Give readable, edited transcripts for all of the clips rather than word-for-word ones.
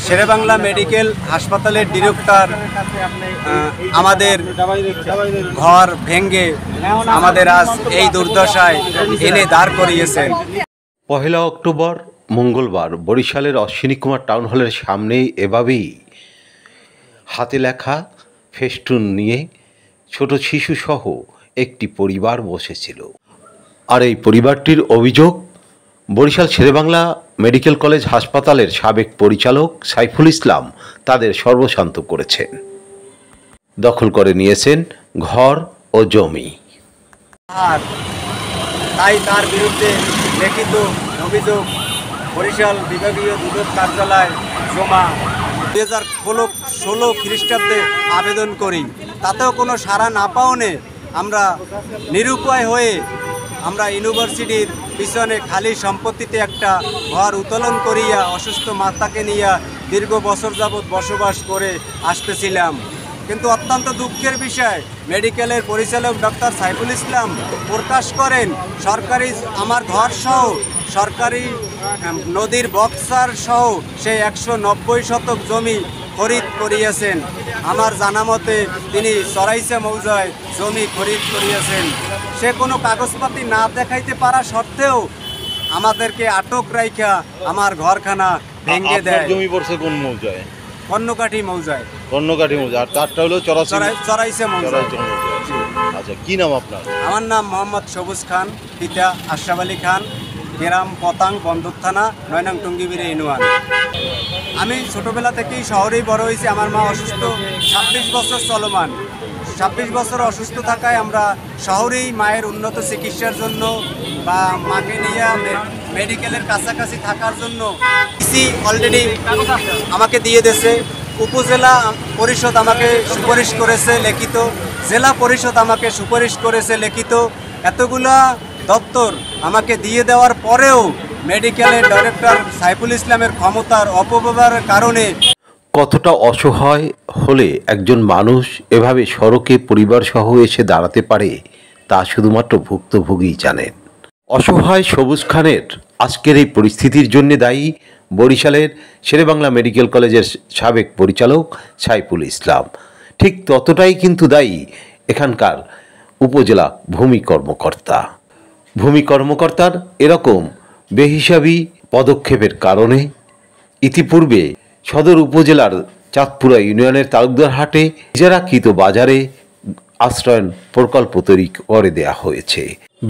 Sherebangla medical হাসপাতালের director আমাদের ঘর ভেঙে আমাদের আজ এই দুর্দশায় এনে দাঁড় করিয়েছেন। 1 অক্টোবর মঙ্গলবার বরিশালের অশ্বিনী কুমার টাউন হলের সামনেই এভাবেই হাতে লেখা ফেস্টুন নিয়ে ছোট শিশুসহ একটি পরিবার বসেছিল। আর এই পরিবারটির অভিযোগ, বরিশাল শেরেবাংলা মেডিকেল কলেজ হাসপাতালের সাবেক পরিচালক সাইফুল ইসলাম তাদের সর্বশান্ত করেছেন, দখল করে নিয়েছেন ঘর ও জমি। আর তাই তার বিরুদ্ধে লিখিত অভিযোগ বরিশাল বিভাগীয় দুদক কার্যালয় জমা 2016 খ্রিস্টাব্দে আবেদন করি। তাতেও কোনো সাড়া না পাওনে আমরা নিরুপায় হয়ে আমরা ইউনিভার্সিটির পিছনে খালি সম্পত্তিতে একটা ঘর উত্তোলন করিয়া অসুস্থ মাতাকে নিয়ে দীর্ঘ বছর যাবৎ বসবাস করে আসতেছিলাম। কিন্তু অত্যন্ত দুঃখের বিষয়, মেডিকেলের পরিচালক ডক্টর সাইফুল ইসলাম প্রকাশ করেন সরকারি আমার ঘর সহ সরকারি নদীর বক্সার সহ সে 190 শতক জমি খরিদ করিয়েছেন। আমার জানা মতে তিনি চরাইচা মৌজায় জমি খরিদ করিয়েছেন। সে কোনো কাগজপাতি না দেখাইতে পারা সত্ত্বেও আমাদেরকে আটক রাইখা আমার ঘরখানা ভেঙে দেয়। জমি পড়ছে কোন মৌজায়? কর্ণকাঠি মৌজায়। কর্ণকাঠি মৌজা, আর তারটা হলো চরাইচা মৌজা। আচ্ছা, কি নাম আপনার? আমার নাম মোহাম্মদ সবুজ খান, পিতা আশরাফ আলী খান, গ্রাম পতাং, বন্দর থানা, 9 নং টুঙ্গিবিরে ইউনিয়ন। আমি ছোটোবেলা থেকেই শহরেই বড় হয়েছি। আমার মা অসুস্থ, 26 বছর চলমান। 26 বছর অসুস্থ থাকায় আমরা শহরেই মায়ের উন্নত চিকিৎসার জন্য বা মাকে নিয়ে মেডিকেলের কাছাকাছি থাকার জন্য অলরেডি আমাকে দিয়ে দিয়েছে। উপজেলা পরিষদ আমাকে সুপারিশ করেছে লিখিত, জেলা পরিষদ আমাকে সুপারিশ করেছে লিখিত। এতগুলা দপ্তর আমাকে দিয়ে দেওয়ার পরেও মেডিকেলের ডাইরেক্টর সাইফুল ইসলামের ক্ষমতার অপব্যবহারের কারণে কতটা অসহায় হলে একজন মানুষ এভাবে সড়কে পরিবার সহ এসে দাঁড়াতে পারে তা শুধুমাত্র ভুক্তভোগীই জানেন। অসহায় সবুজ খানের আজকের এই পরিস্থিতির জন্য দায়ী বরিশালের শেরেবাংলা মেডিকেল কলেজের সাবেক পরিচালক সাইফুল ইসলাম। ঠিক ততটাই কিন্তু দায়ী এখানকার উপজেলা ভূমি কর্মকর্তার এরকম বেহিসাবি পদক্ষেপের কারণে ইতিপূর্বে সদর উপজেলার চাঁদপুরা ইউনিয়নের তালুকদার হাটে ইজারাকৃত বাজারে আশ্রয়ন প্রকল্প তৈরি করে দেওয়া হয়েছে।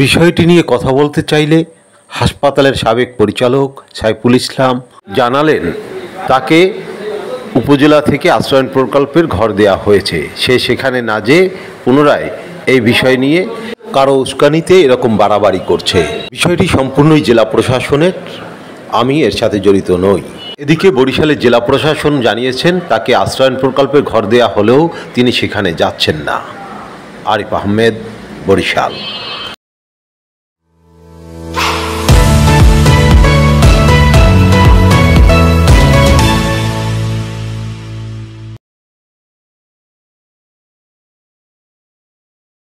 বিষয়টি নিয়ে কথা বলতে চাইলে হাসপাতালের সাবেক পরিচালক সাইফুল ইসলাম জানালেন তাকে উপজেলা থেকে আশ্রয়ন প্রকল্পের ঘর দেওয়া হয়েছে। সে সেখানে না যেয়ে পুনরায় এই বিষয় নিয়ে কারো উস্কানিতে এরকম বাড়াবাড়ি করছে। বিষয়টি সম্পূর্ণই জেলা প্রশাসনের, আমি এর সাথে জড়িত নই। এদিকে বরিশালের জেলা প্রশাসন জানিয়েছেন তাকে আশ্রয়ন প্রকল্পে ঘর দেওয়া হলেও তিনি সেখানে যাচ্ছেন না। আরিফ আহমেদ, বরিশাল।